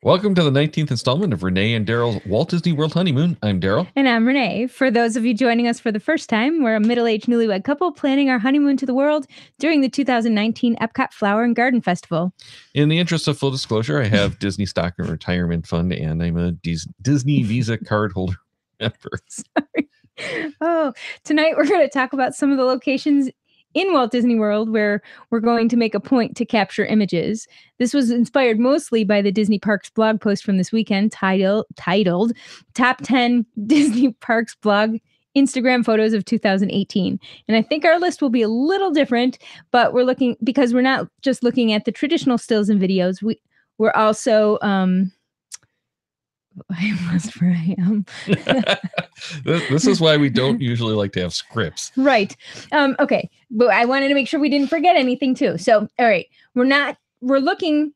Welcome to the 19th installment of Renee and Daryl's Walt Disney World Honeymoon. I'm Daryl. And I'm Renee. For those of you joining us for the first time, we're a middle-aged newlywed couple planning our honeymoon to the world during the 2019 Epcot Flower and Garden Festival. In the interest of full disclosure, I have Disney Stock and Retirement Fund, and I'm a Disney Visa card holder member. Sorry. Oh, tonight we're going to talk about some of the locations in Walt Disney World where we're going to make a point to capture images. This was inspired mostly by the Disney Parks blog post from this weekend titled Top 10 Disney Parks Blog Instagram Photos of 2018. And I think our list will be a little different, but because we're not just looking at the traditional stills and videos. We're also I lost where I am. This is why we don't usually like to have scripts. Right. Okay. But I wanted to make sure we didn't forget anything too. So, all right. We're looking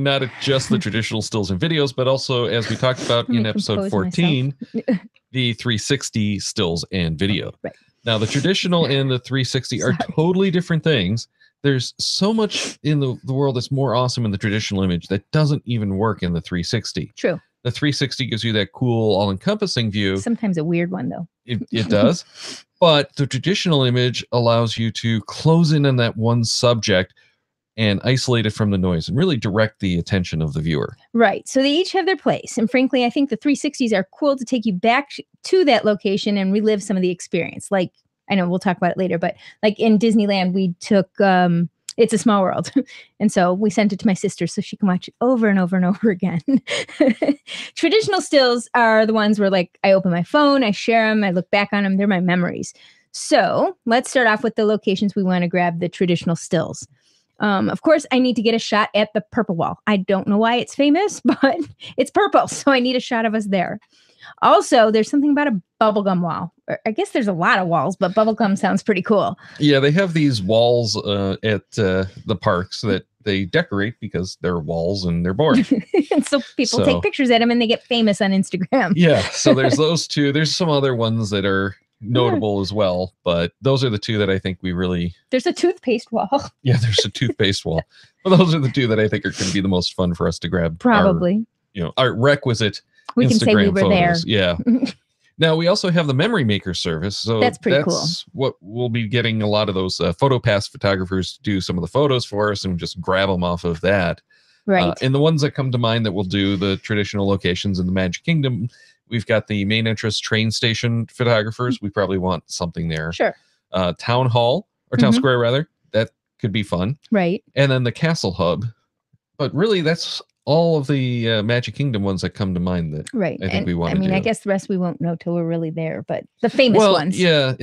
not at just the traditional stills and videos, but also, as we talked about in episode 14, the 360 stills and video. Right. Now, the traditional and the 360 are totally different things. There's so much in the world that's more awesome in the traditional image that doesn't even work in the 360. True. The 360 gives you that cool, all-encompassing view. Sometimes a weird one, though. It does. But the traditional image allows you to close in on that one subject and isolate it from the noise and really direct the attention of the viewer. Right. So they each have their place. And frankly, I think the 360s are cool to take you back to that location and relive some of the experience. Like, I know we'll talk about it later, but like in Disneyland, we took It's a Small World. And so we sent it to my sister so she can watch it over and over and over again. Traditional stills are the ones where like I open my phone, I share them, I look back on them. They're my memories. So let's start off with the locations we want to grab the traditional stills. Of course, I need to get a shot at the purple wall. I don't know why it's famous, but it's purple. So I need a shot of us there. Also, there's something about a bubblegum wall. I guess there's a lot of walls, but bubblegum sounds pretty cool. Yeah, they have these walls at the parks that they decorate because they're walls and they're bored. And so people take pictures at them and they get famous on Instagram. Yeah, so there's those two. There's some other ones that are notable as well, but those are the two that I think we really... There's a toothpaste wall. Yeah, there's a toothpaste wall. Well, those are the two that I think are going to be the most fun for us to grab. Probably. Our requisite we Instagram can say we were photos. there. Yeah. Now, we also have the Memory Maker service. So that's pretty cool. What we'll be getting a lot of those PhotoPass photographers to do some of the photos for us and just grab them off of that. Right. And the ones that come to mind that will do the traditional locations in the Magic Kingdom, we've got the main entrance train station photographers. We probably want something there. Sure. Town Hall, or Town Square rather. That could be fun. Right. And then the Castle Hub. But really, that's all of the Magic Kingdom ones that come to mind that I think we want to do. I guess the rest we won't know till we're really there, but the famous ones. Yeah,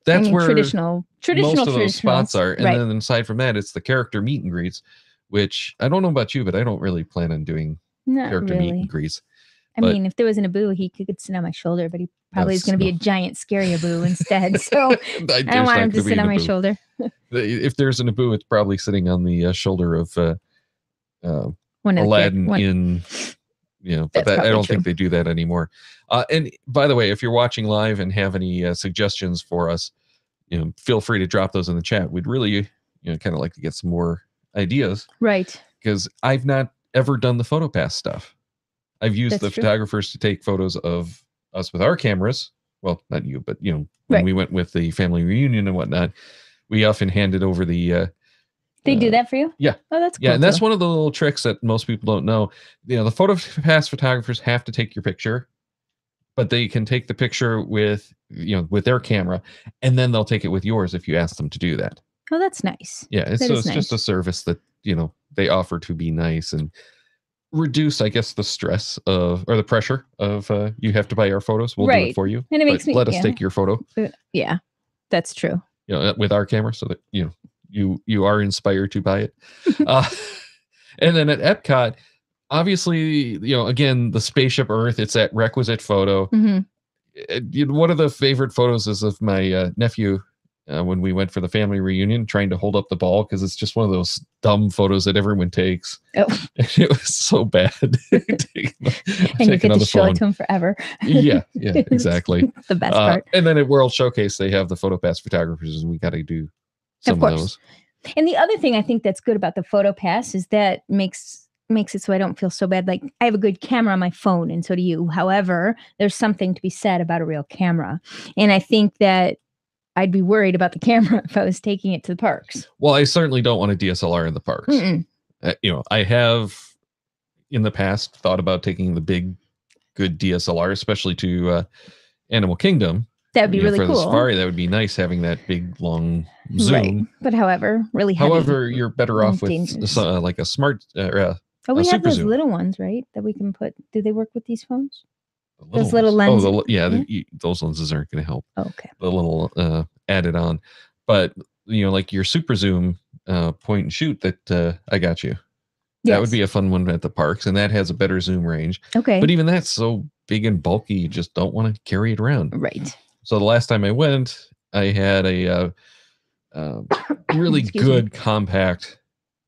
that's where traditional most of those spots are. And right. then aside from that, it's the character meet and greets, which I don't know about you, but I don't really plan on doing character meet and greets. I mean, if there was an Abu, he could sit on my shoulder, but he probably is going to be a giant scary Abu instead. So I don't want him to sit on my shoulder. If there's an Abu, it's probably sitting on the shoulder of Aladdin but I don't think they do that anymore. And by the way, if you're watching live and have any suggestions for us, feel free to drop those in the chat. We'd really, kind of like to get some more ideas. Right. Because I've not ever done the PhotoPass stuff. I've used the photographers to take photos of us with our cameras. Well, not you, but when we went with the family reunion and whatnot, we often handed over the they do that for you? Yeah. Oh, that's cool. Yeah, and that's one of the little tricks that most people don't know. The PhotoPass photographers have to take your picture, but they can take the picture with their camera, and then they'll take it with yours if you ask them to do that. Oh, that's nice. Yeah, it's just a service that they offer to be nice and reduce, I guess, the stress or the pressure of you have to buy our photos. We'll do it for you, and it makes let us take your photo. Yeah, that's true. With our camera, so that you are inspired to buy it. And then at Epcot, obviously, again, the Spaceship Earth, it's that requisite photo. One of the favorite photos is of my nephew when we went for the family reunion, trying to hold up the ball because it's just one of those dumb photos that everyone takes. Oh. It was so bad. And you get to show it to him forever. Yeah, exactly. The best part. And then at World Showcase, they have the PhotoPass photographers, and we got to do some of those. And the other thing I think that's good about the Photo Pass is that makes it so I don't feel so bad. Like I have a good camera on my phone, and so do you. However, there's something to be said about a real camera. And I think that I'd be worried about the camera if I was taking it to the parks. Well, I certainly don't want a DSLR in the parks. I have in the past thought about taking the big, good DSLR, especially to Animal Kingdom. That would be really for cool. The safari, that would be nice having that big, long zoom. Right. But however, really heavy. However, you're better off with like a smart we have those zoom. little ones, right? That we can put. Do they work with these phones? Those little lenses. Those lenses aren't going to help. Okay. The little added on, but like your super zoom point and shoot that I got you. That would be a fun one at the parks, and that has a better zoom range. Okay. But even that's so big and bulky, you just don't want to carry it around. Right. So the last time I went, I had a really good compact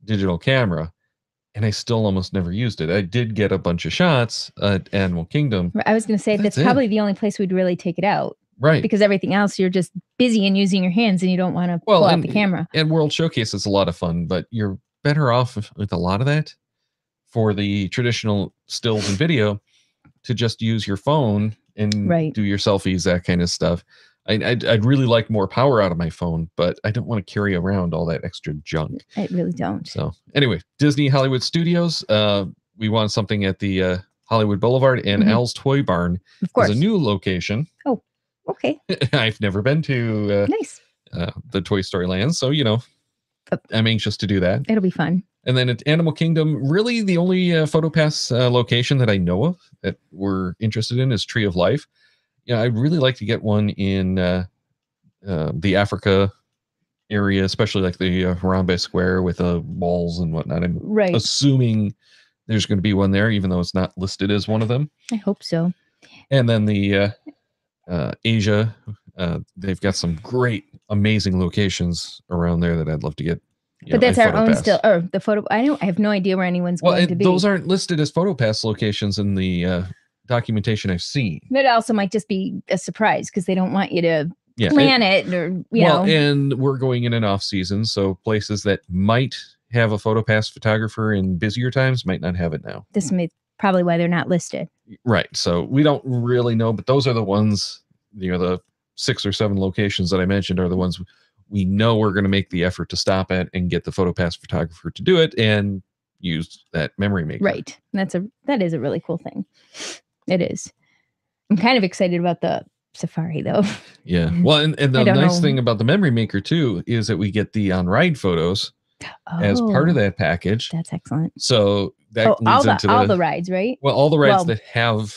digital camera, and I still almost never used it. I did get a bunch of shots at Animal Kingdom. I was going to say that's probably the only place we'd really take it out. Right. Because everything else, you're just busy and using your hands, and you don't want to pull out the camera. And World Showcase is a lot of fun, but you're better off with a lot of that for the traditional stills and video to just use your phone and do your selfies, that kind of stuff. I'd really like more power out of my phone, but I don't want to carry around all that extra junk. I really don't. So anyway, Disney Hollywood Studios, we want something at the Hollywood Boulevard, and Al's Toy Barn is a new location. Oh, okay. I've never been to the Toy Story Land, so I'm anxious to do that. It'll be fun. And then at Animal Kingdom, really the only PhotoPass location that I know of that we're interested in is Tree of Life. I'd really like to get one in the Africa area, especially like the Harambe Square with the walls and whatnot. I'm assuming there's going to be one there, even though it's not listed as one of them. I hope so. And then the Asia, they've got some great, amazing locations around there that I'd love to get. But that's our own still, or the photo. I have no idea where anyone's going to be. Those aren't listed as PhotoPass locations in the documentation I've seen. That also might just be a surprise because they don't want you to plan it or, know. And we're going in an off season, so places that might have a PhotoPass photographer in busier times might not have it now. This may probably why they're not listed. Right. So we don't really know, but those are the ones, the 6 or 7 locations that I mentioned are the ones we know we're going to make the effort to stop at and get the PhotoPass photographer to do it and use that memory maker. Right. That is a really cool thing. It is. I'm kind of excited about the safari though. Yeah. Well, and the nice thing about the memory maker too is that we get the on-ride photos as part of that package. That's excellent. So that leads into all the rides, right? Well, all the rides that have.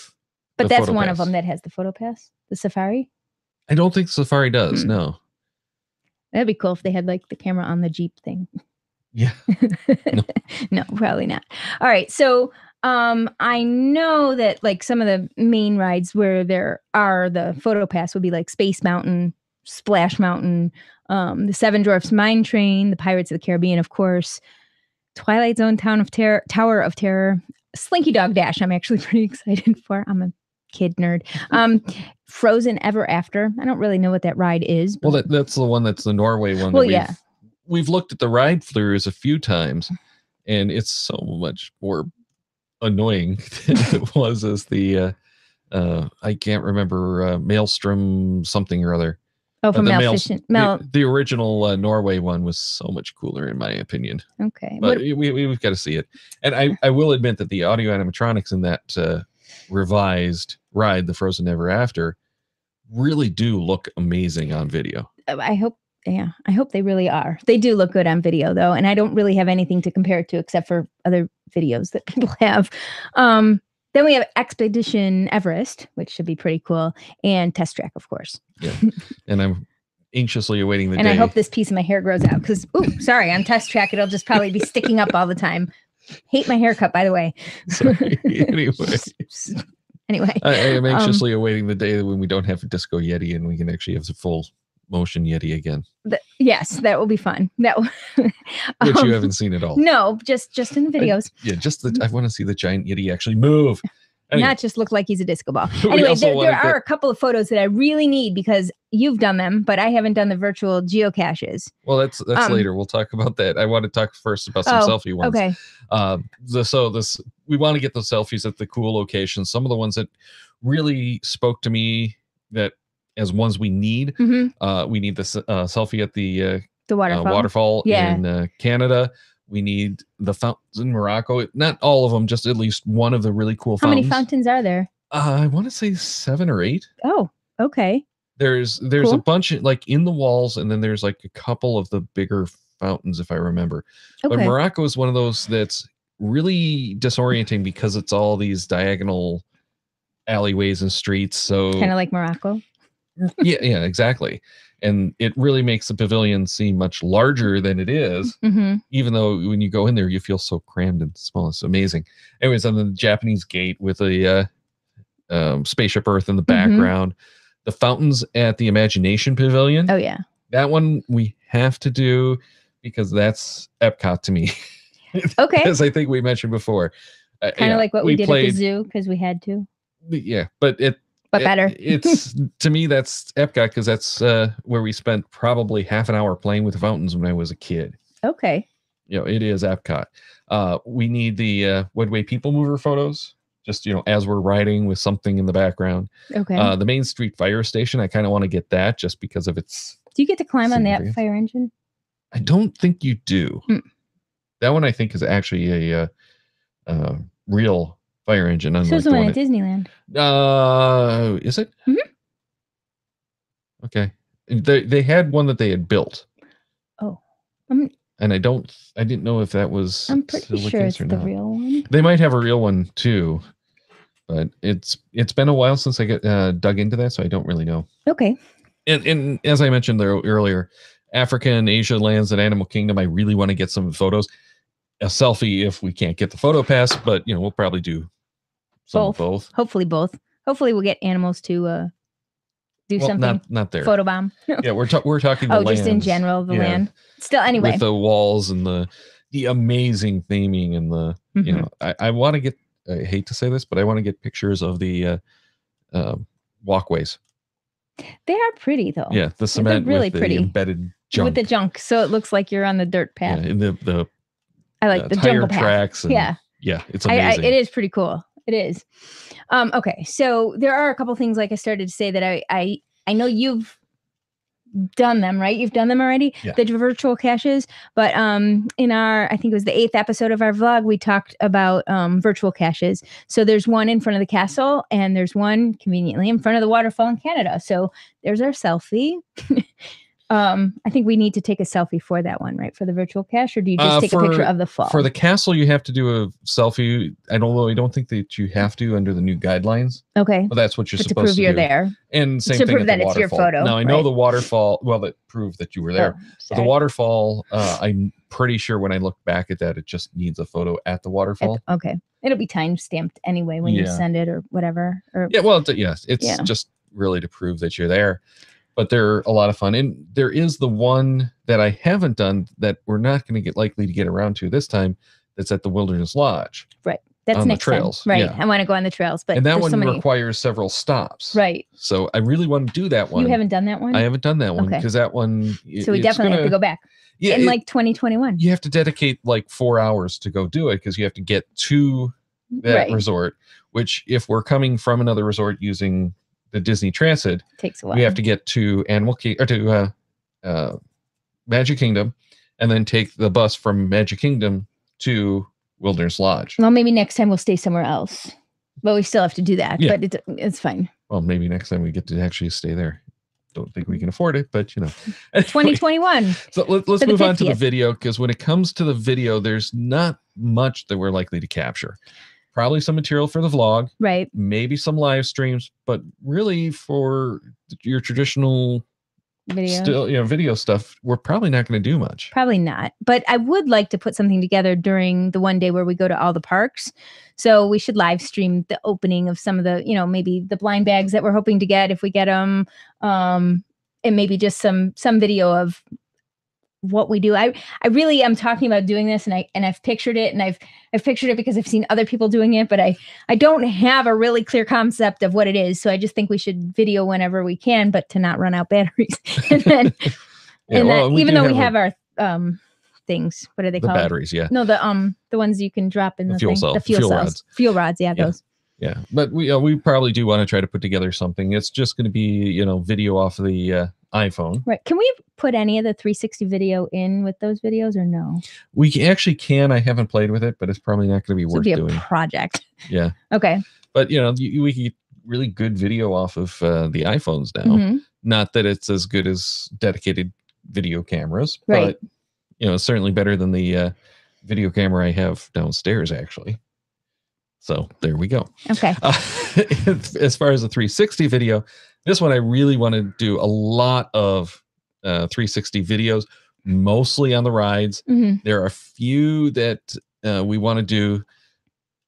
But that's one of them that has the PhotoPass, the safari. I don't think Safari does. No. That'd be cool if they had like the camera on the Jeep thing. Yeah. No, probably not. All right. So I know that like some of the main rides where there are the PhotoPass would be like Space Mountain, Splash Mountain, the Seven Dwarfs Mine Train, the Pirates of the Caribbean, of course, Twilight Zone, Tower of Terror, Slinky Dog Dash. I'm actually pretty excited for. I'm a kid nerd. Frozen Ever After. I don't really know what that ride is. Well, that's the one that's the Norway one. Well, we've looked at the ride throughs a few times, and it's so much more annoying than it was as the I can't remember Maelstrom something or other. Oh, from the original Norway one was so much cooler in my opinion. Okay, but we've got to see it, and I will admit that the audio animatronics in that revised ride, the Frozen Ever After, really do look amazing on video. I hope they really are. They do look good on video though, and I don't really have anything to compare it to except for other videos that people have. Then we have Expedition Everest, which should be pretty cool, and Test Track, of course. Yeah, and I'm anxiously awaiting the day. And I hope this piece of my hair grows out because, sorry, on Test Track it'll just probably be sticking up all the time. Hate my haircut, by the way. Sorry. Anyway, I am anxiously awaiting the day when we don't have a Disco Yeti and we can actually have the full motion Yeti again. Yes, that will be fun. Which you haven't seen at all. No, just in the videos. I want to see the giant Yeti actually move. Anyway. Not just look like he's a disco ball. We Anyway, also there are a couple of photos that I really need because you've done them, but I haven't done the virtual geocaches. Well, that's later. We'll talk about that. I want to talk first about some selfie ones. Okay. We want to get those selfies at the cool locations. Some of the ones that really spoke to me that as ones we need. We need the selfie at the waterfall in Canada. We need the fountains in Morocco. Not all of them, just at least one of the really cool fountains. How many fountains are there? I want to say 7 or 8. Oh, okay. There's cool. A bunch like in the walls, and then there's like a couple of the bigger fountains, if I remember. Okay. But Morocco is one of those that's really disorienting because it's all these diagonal alleyways and streets. So kind of like Morocco. Yeah, exactly. And it really makes the pavilion seem much larger than it is, even though when you go in there, you feel so crammed and small. It's amazing. Anyways, on the Japanese gate with a spaceship Earth in the background, the fountains at the Imagination Pavilion. Oh, yeah. That one we have to do because that's Epcot to me. Okay. As I think we mentioned before. Kind of like what we did at the zoo because we had to. Yeah, but better. It's to me that's Epcot because that's where we spent probably half an hour playing with the fountains when I was a kid. Okay. It is Epcot. We need the Woodway People Mover photos, just as we're riding with something in the background. Okay. The Main Street Fire Station, I kind of want to get that just because of its. Do you get to climb on that fire engine? I don't think you do. That one I think is actually a real fire engine. So is the one at Disneyland. Is it? Okay. They had one that they had built. Oh. And I didn't know if that was. I'm pretty sure it's the real one. They might have a real one too, but it's been a while since I dug into that, so I don't really know. Okay. And as I mentioned there earlier, Africa and Asia lands and Animal Kingdom, I really want to get some photos. A selfie if we can't get the photo pass, but we'll probably do both. Hopefully both. Hopefully we'll get animals to do something. Not there. Photobomb. Yeah, we're talking the just in general, the land. Still, anyway. With the walls and the amazing theming and the I want to get, I hate to say this, but I want to get pictures of the walkways. They are pretty though. Yeah, the cement really with pretty. The embedded junk. With the junk, so it looks like you're on the dirt path. Yeah, in the I like the jungle path. Tracks. And, yeah, it's amazing. It is pretty cool. It is. Okay, so there are a couple things like I started to say that I know you've done them, right? You've done them already, the virtual caches. But in our, I think it was the 8th episode of our vlog, we talked about virtual caches. So there's one in front of the castle, and there's one conveniently in front of the waterfall in Canada. So there's our selfie. I think we need to take a selfie for that one, right? For the virtual cache, or do you just take a picture of the fall? For the castle, you have to do a selfie. I don't think that you have to under the new guidelines. Okay. But that's what you're supposed to do. To prove you're there. And same to thing prove that it's your photo. Now, I know the waterfall, well, that proved that you were there. But the waterfall, I'm pretty sure when I look back at that, it just needs a photo at the waterfall. Okay. It'll be time stamped anyway when you send it or whatever. It's just really to prove that you're there. But they're a lot of fun. And there is the one that I haven't done that we're not going to get likely to get around to this time. That's at the Wilderness Lodge. Right. That's on next the trails. Time. Right. Yeah. I want to go on the trails, but and that one requires several stops. Right. So I really want to do that one. You haven't done that one? I haven't done that one because that one. So we definitely have to go back. Yeah. In like 2021. You have to dedicate like 4 hours to go do it because you have to get to that resort, which if we're coming from another resort using the Disney Transit, takes a while. We have to get to Magic Kingdom, and then take the bus from Magic Kingdom to Wilderness Lodge. Well, maybe next time we'll stay somewhere else, but we still have to do that. Yeah. But it's fine. Well, maybe next time we get to actually stay there. Don't think we can afford it, but 2021. So let's move on to the video, because when it comes to the video, there's not much that we're likely to capture. Probably some material for the vlog, right? Maybe some live streams, but really for your traditional video stuff, we're probably not going to do much. Probably not. But I would like to put something together during the one day where we go to all the parks. So we should live stream the opening of some of the, maybe the blind bags that we're hoping to get if we get them, and maybe just some video of what we do. I really am talking about doing this, and I've pictured it, and I've pictured it because I've seen other people doing it, but I don't have a really clear concept of what it is. So I just think we should video whenever we can, but to not run out batteries. And then, even though we have our things, what are they called? The batteries, yeah. No, the ones you can drop in the fuel thing. cell, the fuel cells. Fuel rods, yeah, those. Yeah, but we probably do want to try to put together something. It's just going to be, video off of the iPhone. Right. Can we put any of the 360 video in with those videos or no? We actually can. I haven't played with it, but it's probably not going to be worth doing. A project. Yeah. Okay. But, we can get really good video off of the iPhones now. Not that it's as good as dedicated video cameras, right. But, it's certainly better than the video camera I have downstairs, actually. So there we go. Okay. As far as the 360 video, this one I really want to do a lot of 360 videos, mostly on the rides. There are a few that we want to do,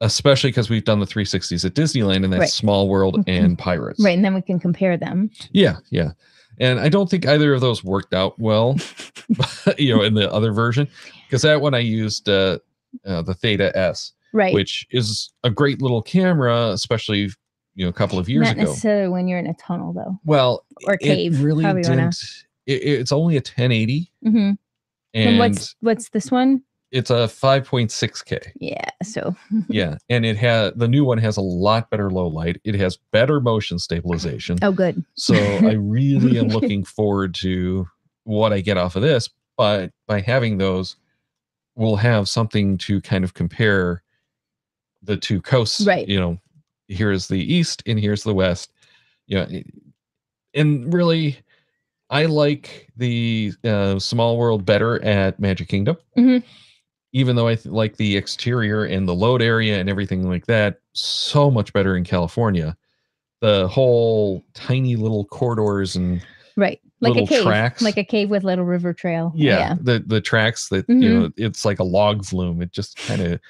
especially because we've done the 360s at Disneyland, and that's Small World and Pirates. Right, and then we can compare them. Yeah. And I don't think either of those worked out well, in the other version, because that one I used the Theta S. Right. Which is a great little camera, especially, a couple of years ago. Not necessarily when you're in a tunnel, though. Well, or cave. It really didn't. It's only a 1080. And what's this one? It's a 5.6K. Yeah. So. Yeah, and the new one has a lot better low light. It has better motion stabilization. Oh, good. So I really am looking forward to what I get off of this. But by having those, we'll have something to kind of compare the two coasts. Right. Here's the east and here's the west. And really, I like the Small World better at Magic Kingdom. Even though I like the exterior and the load area and everything like that so much better in California. The whole tiny little corridors and like a cave, tracks, like a cave with little river trail. Yeah. The tracks that it's like a log flume. It just kind of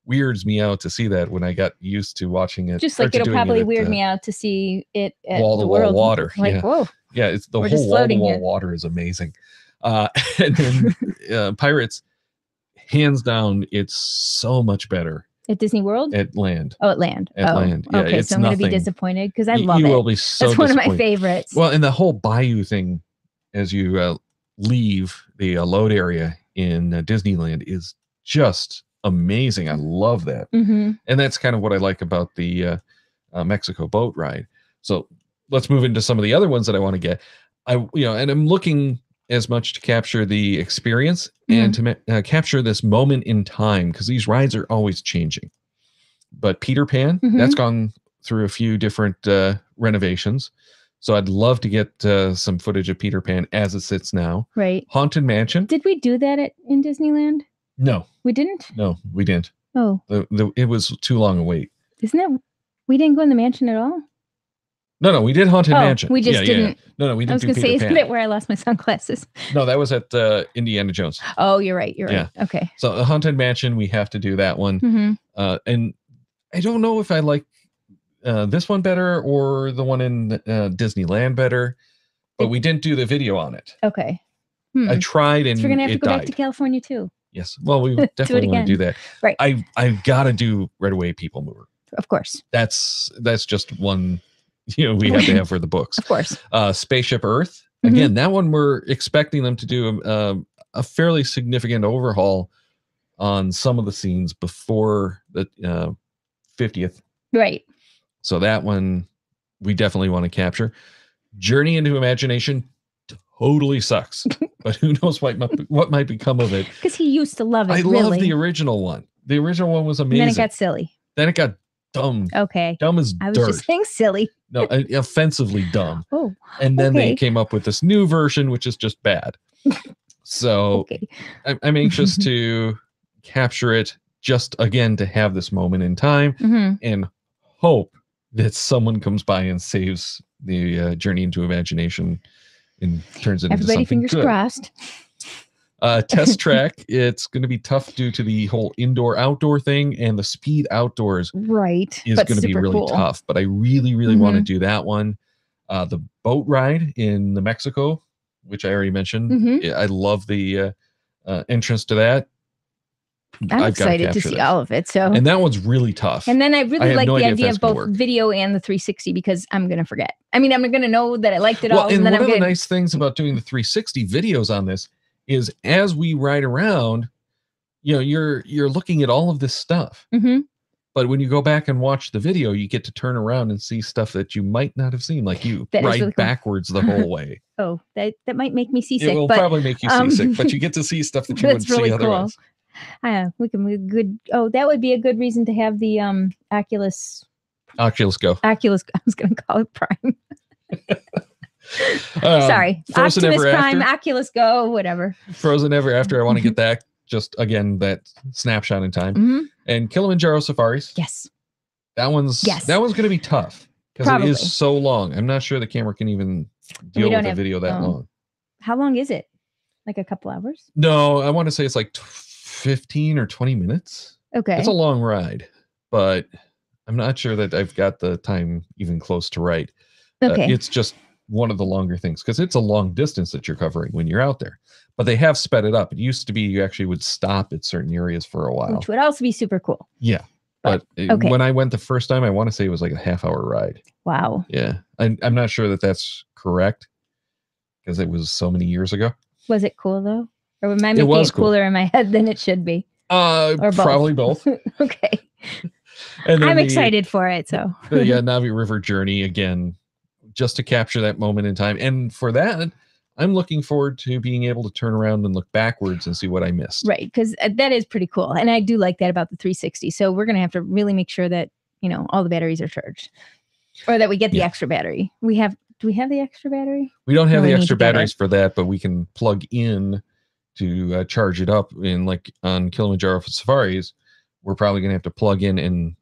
weirds me out to see that when I got used to watching it. Just like it'll probably weird me out to see it at wall-to-wall water. Like, whoa. Yeah, it's the whole wall-to-wall water is amazing. And then Pirates, hands down, it's so much better. At Disney World? At Land. Oh, at Land. At Land. Yeah, okay, so I'm going to be disappointed because I love it. You will be so That's one of my favorites. Well, and the whole bayou thing as you leave the load area in Disneyland is just amazing. I love that. And that's kind of what I like about the Mexico boat ride. So let's move into some of the other ones that I want to get. And I'm looking as much to capture the experience and to capture this moment in time, because these rides are always changing. But Peter Pan, that's gone through a few different renovations. So I'd love to get some footage of Peter Pan as it sits now. Right. Haunted Mansion. Did we do that in Disneyland? No. We didn't? No, we didn't. Oh. It was too long a wait. Isn't it? We didn't go in the mansion at all? No, we did Haunted Mansion. We just didn't. Yeah. No, we didn't. I was going to say, isn't it where I lost my sunglasses? No, that was at Indiana Jones. Oh, you're right. You're right. Yeah. Okay. So the Haunted Mansion, we have to do that one. And I don't know if I like this one better or the one in Disneyland better, but we didn't do the video on it. Okay. I tried and we're going to have to go died. back to California too. Yes. Well, we definitely want to do that. Right. I've got to do Right Away People Mover. Of course. That's just one, we have to have for the books. Of course. Spaceship Earth. Again, that one we're expecting them to do a fairly significant overhaul on some of the scenes before the 50th. Right. So that one we definitely want to capture. Journey into Imagination totally sucks, but who knows what might become of it. Because he used to love it. I love the original one. The original one was amazing. And then it got silly. Then it got dumb. Okay. Dumb as dirt. I was just saying silly. No, offensively dumb. Oh. And then they came up with this new version, which is just bad. So I'm anxious to capture it just again to have this moment in time and hope that someone comes by and saves the Journey into Imagination and turns it into something fingers good. Crossed. Test track, it's going to be tough due to the whole indoor-outdoor thing, and the speed outdoors is going to be really tough. But I really, really want to do that one. The boat ride in the Mexico which I already mentioned. Mhm. I love the entrance to that. I'm I've gotta excited to capture see this. all of it. So, And that one's really tough. and then I really have like no the idea if idea that's of gonna both work. video and the 360 because I'm gonna forget. I mean, I'm gonna know that I liked it all, Well, and then one I'm of the gonna. nice things about doing the 360 videos on this is as we ride around, you know, you're looking at all of this stuff. Mhm. But when you go back and watch the video, you get to turn around and see stuff that you might not have seen, like you That is ride really cool. backwards the whole way. Oh, that might make me seasick. It will but, probably make you seasick, but you get to see stuff that you wouldn't that's really see cool. otherwise. We can be good. Oh, that would be a good reason to have the Oculus. Oculus Go. Oculus. I was going to call it Prime. Sorry, Frozen Optimus Ever Prime, After. Oculus Go, whatever. Frozen Ever After. I want to get that. Just again, that snapshot in time. Mhm. And Kilimanjaro Safaris. Yes. That one's going to be tough because it is so long. I'm not sure the camera can even deal with a video that long. How long is it? Like a couple hours? No, I want to say it's like 15 or 20 minutes. Okay. It's a long ride, but I'm not sure that I've got the time even close to right. Okay. It's just one of the longer things because it's a long distance that you're covering when you're out there. But they have sped it up. It used to be you actually would stop at certain areas for a while. Which would also be super cool. Yeah. But when I went the first time, I want to say it was like a half-hour ride. Wow. Yeah. I'm not sure that that's correct because it was so many years ago. Was it cool though? Or am I making it cooler in my head than it should be? Or both. Probably both. Okay. And I'm excited for it. So the Navi River journey again, just to capture that moment in time. And for that, I'm looking forward to being able to turn around and look backwards and see what I missed. Right, because that is pretty cool. And I do like that about the 360. So we're going to have to really make sure that, you know, all the batteries are charged or that we get the extra battery. Do we have the extra battery? We don't have the extra batteries for that, but we can plug in to charge it up. In like on Kilimanjaro Safaris, we're probably going to have to plug in and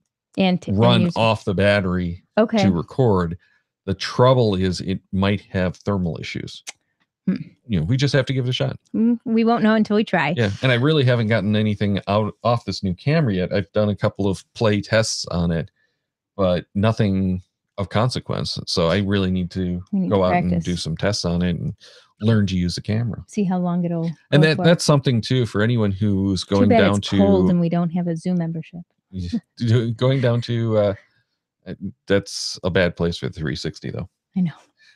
run off the battery to record. The trouble is it might have thermal issues. You know, we just have to give it a shot. We won't know until we try. Yeah, and I really haven't gotten anything off this new camera yet. I've done a couple of play tests on it, but nothing of consequence. So I really need to go out and do some tests on it and learn to use the camera. See how long it'll. And that's something too for anyone who's going down to cold and we don't have a Zoom membership. Going down to that's a bad place for the 360 though. I know.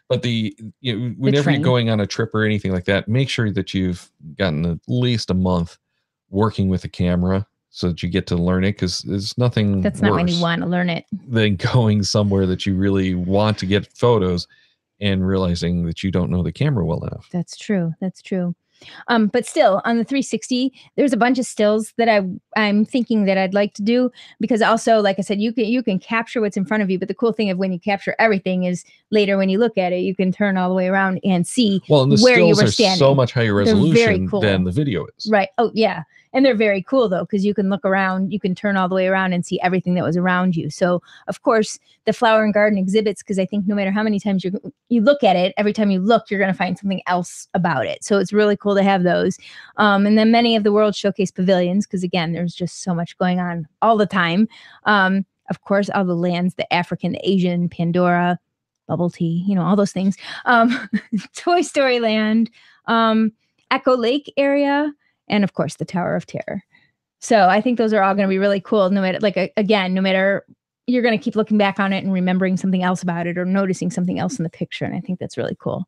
But whenever you're going on a trip or anything like that, make sure that you've gotten at least a month working with a camera so that you get to learn it, because there's nothing that's not when you want to learn it than going somewhere that you really want to get photos and realizing that you don't know the camera well enough. That's true. That's true. But still, on the 360, there's a bunch of stills that I'm thinking that I'd like to do, because also, like I said, you can capture what's in front of you. But the cool thing of when you capture everything is later when you look at it, you can turn all the way around and see and the where you stills were are standing. So much higher resolution than the video is. Right. Oh, yeah. And they're very cool, though, because you can look around, you can turn all the way around and see everything that was around you. So, of course, the flower and garden exhibits, because I think no matter how many times you look at it, every time you look, you're going to find something else about it. So it's really cool to have those. And then many of the World Showcase pavilions, because, again, there's just so much going on all the time. Of course, all the lands, the African, the Asian, Pandora, bubble tea, all those things. Toy Story Land, Echo Lake area, and of course the Tower of Terror. So I think those are all going to be really cool. No matter, no matter, you're going to keep looking back on it and remembering something else about it or noticing something else in the picture. And I think that's really cool.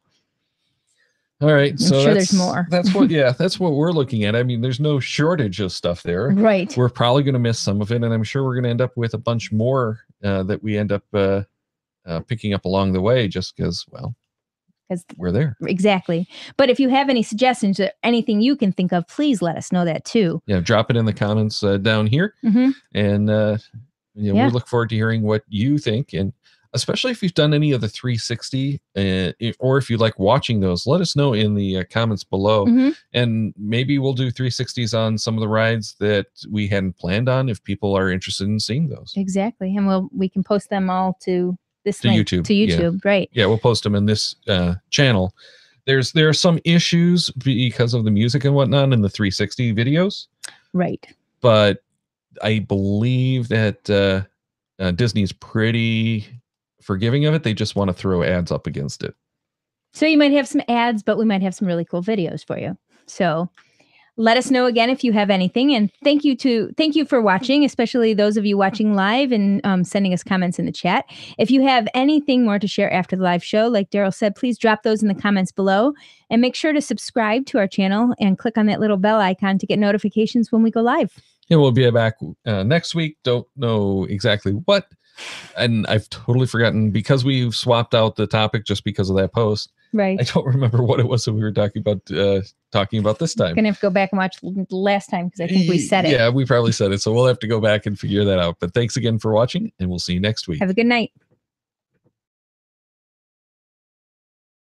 All right. I'm sure there's more. That's what we're looking at. I mean, there's no shortage of stuff there. Right. We're probably going to miss some of it. And I'm sure we're going to end up with a bunch more that we end up picking up along the way just because, we're there. Exactly. But if you have any suggestions or anything you can think of, please let us know that too. Yeah, drop it in the comments down here. Mm-hmm. And we look forward to hearing what you think. And especially if you've done any of the 360 or if you like watching those, let us know in the comments below. Mm-hmm. And maybe we'll do 360s on some of the rides that we hadn't planned on if people are interested in seeing those. Exactly. And we can post them all to YouTube. To YouTube, yeah. Right. Yeah, we'll post them in this channel. There are some issues because of the music and whatnot in the 360 videos. Right. But I believe that Disney's pretty forgiving of it. They just want to throw ads up against it. So you might have some ads, but we might have some really cool videos for you. So let us know again if you have anything. And thank you for watching, especially those of you watching live and sending us comments in the chat. If you have anything more to share after the live show, like Daryl said, please drop those in the comments below. And make sure to subscribe to our channel and click on that little bell icon to get notifications when we go live. And we'll be back next week. Don't know exactly what. And I've totally forgotten because we've swapped out the topic just because of that post. Right. I don't remember what it was that we were talking about this time. I'm going to have to go back and watch last time because I think we said it. Yeah, we probably said it. So we'll have to go back and figure that out. But thanks again for watching, and we'll see you next week. Have a good night.